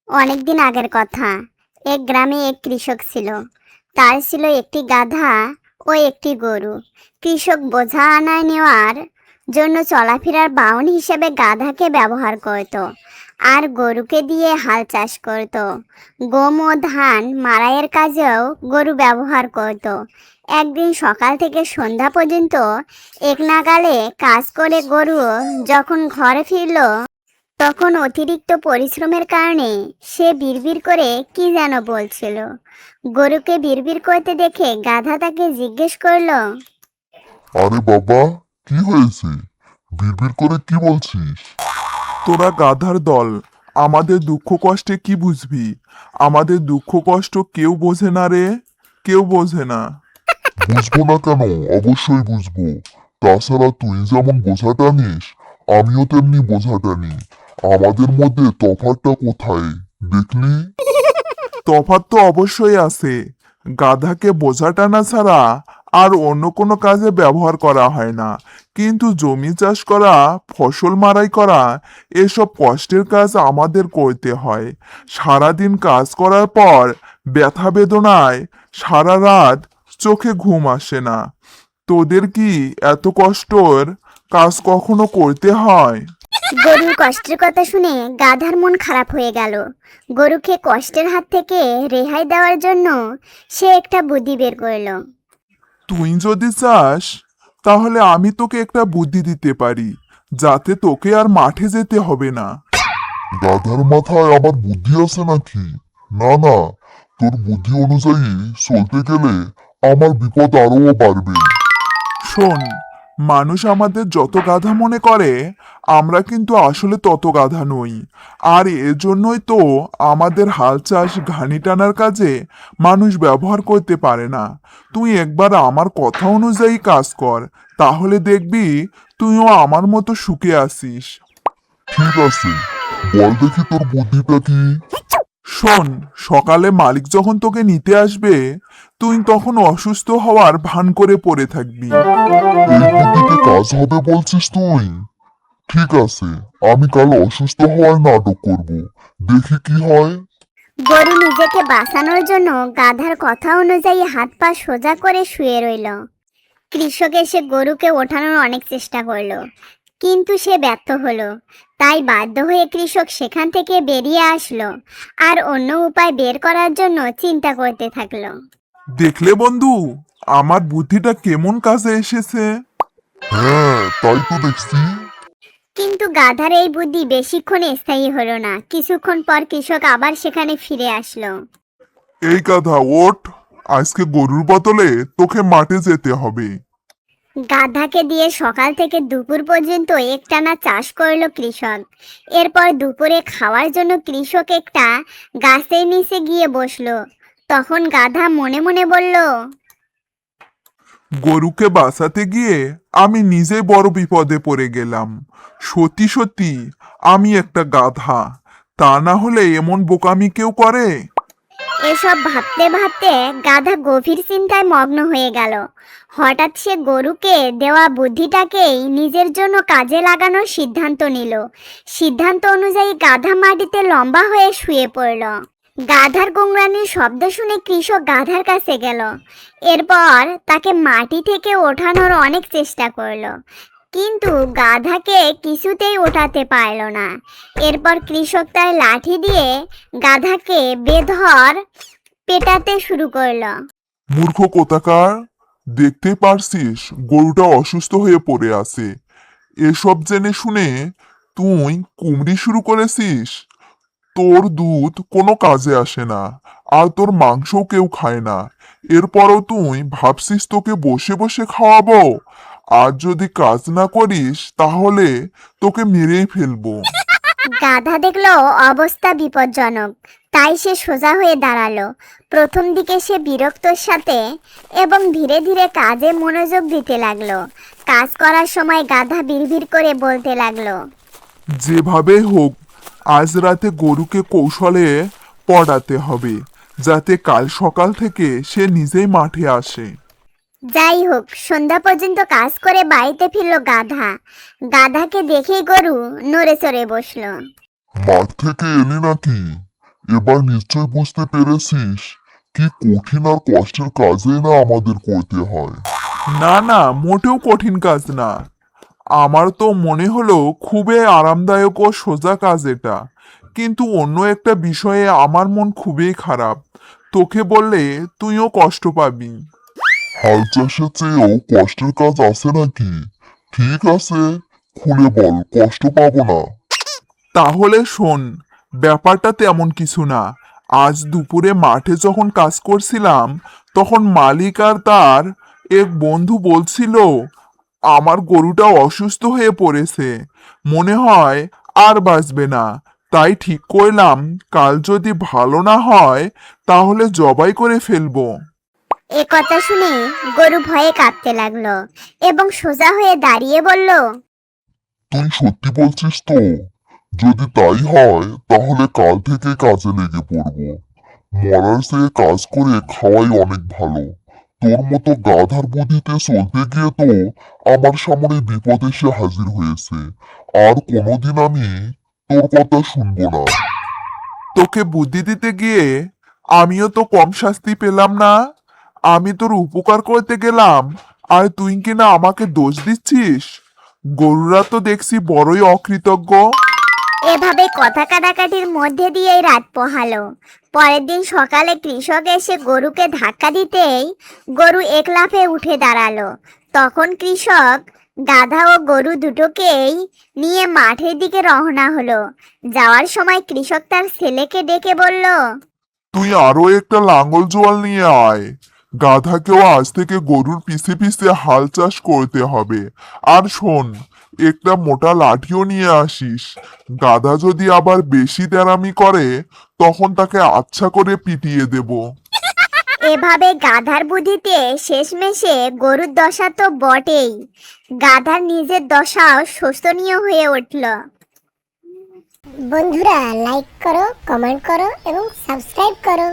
অনেকদিন আগের কথা। এক গ্রামে এক কৃষক ছিল। তার ছিল একটি গাধা ও একটি গরু। কৃষক বোঝা আনায় নেওয়ার জন্য চলাফেরার বাহন হিসেবে গাধাকে ব্যবহার করত, আর গরুকে দিয়ে হাল চাষ করত। গম ও ধান মাড়াইয়ের কাজেও গরু ব্যবহার করত। একদিন সকাল থেকে সন্ধ্যা পর্যন্ত এক নাগালে কাজ করে গরু যখন ঘরে ফিরল, তখন অতিরিক্ত পরিশ্রমের কারণে সে বিড়বিড় করে কি যেন বলছিল। গরুকে বিড়বিড় করতে দেখে গাধা তাকে জিজ্ঞেস করলো, আরে বাবা, কি হয়েছে? বিড়বিড় করে কি বলছিস? তোরা গাধার দল, আমাদের দুঃখ কষ্টে কি বুঝবি? আমাদের দুঃখ কষ্ট কেউ বোঝে না রে, কেউ বোঝে না। বুঝবো না কেন? অবশ্যই বুঝবো। তাছাড়া তুই যেমন বোঝা টানিস, আমিও তেমনি বোঝা টানি। আমাদের মধ্যে তফাৎটা কোথায় দেখলি? তফাৎ তো অবশ্যই আছে। গাধাকে বোঝা টানা ছাড়া আর অন্য কোনো কাজে ব্যবহার করা হয় না, কিন্তু জমি চাষ করা, ফসল মাড়াই করা, এসব কষ্টের কাজ আমাদের করতে হয়। সারাদিন কাজ করার পর ব্যথা বেদনায় সারা রাত চোখে ঘুম আসে না। তোদের কি এত কষ্টর কাজ কখনো করতে হয়? গরুর কষ্টের কথা শুনে গাধার মন খারাপ হয়ে গেল। গরুকে কষ্টের হাত থেকে রেহাই দেওয়ার জন্য সে একটা বুদ্ধি বের করলো। তুই যদি চাস তাহলে আমি তোকে একটা বুদ্ধি দিতে পারি, যাতে তোকে আর মাঠে যেতে হবে না। গাধার মাথায় আবার বুদ্ধি আছে নাকি? না না, তোর বুদ্ধি অনুযায়ী চলতে গেলে আমার বিপদ আরও বাড়বে। শোন, মানুষ আমাদের যত গাধা মনে করে, আমরা কিন্তু আসলে তত গাধা নই। আর এজন্যই তো আমাদের হাল চাষ ঘানি টানার কাজে মানুষ ব্যবহার করতে পারে না। তুই একবার আমার কথা অনুযায়ী কাজ কর, তাহলে দেখবি তুইও আমার মতো সুখে আসিস। ঠিক আছে, বল দেখি তোর বুদ্ধিটা কি? শোন, সকালে মালিক যখন তোকে নিতে আসবে, তুই তখন অসুস্থ হওয়ার ভান করে পড়ে থাকবি। এই বুদ্ধিতে কাজ হবে বলছিস তুই? ঠিক আছে, আমি কাল অসুস্থ হওয়ার নাটক করব, দেখি কি হয়। গরু নিজেকে বাঁচানোর জন্য গাধার কথা অনুযায়ী হাত পা সোজা করে শুয়ে রইল। কৃষক এসে গরুকে ওঠানোর অনেক চেষ্টা করলো, কিন্তু সে ব্যর্থ হলো। তাই বাধ্য হয়ে কৃষক সেখান থেকে বেরিয়ে আসলো আর অন্য উপায় বের করার জন্য চিন্তা করতে থাকলো। দেখলে বন্ধু, আমার বুদ্ধিটা কেমন কাজে এসেছে? হ্যাঁ, তাই তো দেখছি। কিন্তু গাধার এই বুদ্ধি বেশিক্ষণ স্থায়ী হলো না। কিছুক্ষণ পর কৃষক আবার সেখানে ফিরে আসলো। এই গাধা ওঠ, আজকে গরুর বদলে তোকে মাঠে যেতে হবে। গাধাকে দিয়ে সকাল থেকে দুপুর পর্যন্ত একটানা চাষ করলো কৃষক। এরপর দুপুরে খাওয়ার জন্য কৃষক একটা গাছের নিচে গিয়ে বসলো। তখন গাধা মনে মনে বলল, গরুকে বাঁচাতে গিয়ে আমি নিজেই বড় বিপদে পড়ে গেলাম। সত্যি সত্যি আমি একটা গাধা, তা না হলে এমন বোকামি কেউ করে? এসব ভাবতে ভাবতে গাধা গভীর চিন্তায় মগ্ন হয়ে গেল। হঠাৎ সে গরুকে দেওয়া বুদ্ধিটাকেই নিজের জন্য কাজে লাগানোর সিদ্ধান্ত নিল। সিদ্ধান্ত অনুযায়ী গাধা মাটিতে লম্বা হয়ে শুয়ে পড়ল। গাধার গোংরানির শব্দ শুনে কৃষক গাধার কাছে গেল। এরপর তাকে মাটি থেকে ওঠানোর অনেক চেষ্টা করলো, কিন্তু গাধাকে কিছুতেই ওঠাতে পারল না। এরপর কৃষক তার লাঠি দিয়ে গাধাকে বেধড় পেটাতে শুরু করলো। মূর্খ কোথাকার, দেখতে পারছিস গরুটা অসুস্থ হয়ে পড়ে আছে। এসব জেনে শুনে তুই কুমড়ি শুরু করেছিস। তোর দুধ কোনো কাজে আসে না, আর তোর মাংসও কেউ খায় না। এরপরও তুই ভাবছিস তোকে বসে বসে খাওয়াবো? আর যদি কাজ না করিস তাহলে তোকে মেরেই ফেলবো। গাধা দেখলো অবস্থা বিপজ্জনক, তাই সে সোজা হয়ে দাঁড়ালো। প্রথম দিকে সে বিরক্তর সাথে এবং ধীরে ধীরে কাজে মনোযোগ দিতে লাগলো। কাজ করার সময় গাধা বিড়বিড় করে বলতে লাগলো, যেভাবে হোক আজ রাতে গরুকে কৌশলে পড়াতে হবে, যাতে কাল সকাল থেকে সে নিজেই মাঠে আসে। যাই হোক, সন্ধ্যা পর্যন্ত কাজ করে বাড়িতে ফিরল গাধা। গাধাকে দেখেই গরু নড়ে চড়ে বসলো। মাঠ থেকে এলি নাকি? এবার নিশ্চয় বুঝতে পেরেছিস কি কঠিন আর কষ্টের কাজই না আমাদের করতে হয়। না না, মোটেও কঠিন কাজ না। আমার তো মনে হলো খুবই আরামদায়ক ও সোজা কাজ এটা, কিন্তু অন্য একটা বিষয়ে আমার মন খুবই খারাপ। তোকে বললে তুইও কষ্ট পাবি। হাল চাষের চেয়েও কষ্টের কাজ আছে নাকি? ঠিক আছে, খুলে বল, কষ্ট পাবো না। তাহলে শোন, ব্যাপারটা তেমন কিছু না। আজ দুপুরে মাঠে যখন কাজ করছিলাম, তখন মালিক আর তার এক বন্ধু বলছিল আমার গরুটা অসুস্থ হয়ে পড়েছে, মনে হয় আর বাঁচবে না। তাই ঠিক করলাম কাল যদি ভালো না হয় তাহলে জবাই করে ফেলবো। এ কথা শুনে গরু ভয়ে কাঁপতে লাগলো এবং সোজা হয়ে দাঁড়িয়ে বলল, তুই সত্যি বলছিস তো? যদি তাই হয় তাহলে কাল থেকে কাজে লেগে পড়বো। মরার চেয়ে কাজ করে খাওয়াই অনেক ভালো। তোর মতো গাধার বুদ্ধিতে চলতে গিয়ে তো আমার সামনে বিপদ এসে হাজির হয়েছে। আর কোনোদিন আমি তোর কথা শুনবো না। তোকে বুদ্ধি দিতে গিয়ে আমিও তো কম শাস্তি পেলাম না। আমি তোর উপকার করতে গেলাম আর তুই কিনা আমাকে দোষ দিচ্ছিস। গরুরা তো দেখছি বড়ই অকৃতজ্ঞ। এভাবে কথা কাটাকাটির মধ্যে দিয়েই রাত পোহালো। পরের দিন সকালে কৃষক এসে গরুকে ধাক্কা দিতেই গরু এক লাফে উঠে দাঁড়ালো। তখন কৃষক গাধা ও গরু দুটোকেই নিয়ে মাঠের দিকে রওনা হলো। যাওয়ার সময় কৃষক তার ছেলেকে ডেকে বলল, তুই আরো একটা লাঙ্গল জোয়াল নিয়ে আয়। গাধাকেও আজ থেকে গরুর পিছে পিছে হাল চাষ করতে হবে। আর শোন, একটা মোটা লাঠিও নিয়ে আসিস। গাধা যদি আবার বেশি তেরামি করে তখন তাকে আচ্ছা করে পিটিয়ে দেব। এভাবে গাধার বুদ্ধিতে শেষমেশে গরুর দশা তো বটেই, গাধার নিজের দশাও শোচনীয় হয়ে উঠল। বন্ধুরা, লাইক করো, কমেন্ট করো এবং সাবস্ক্রাইব করো।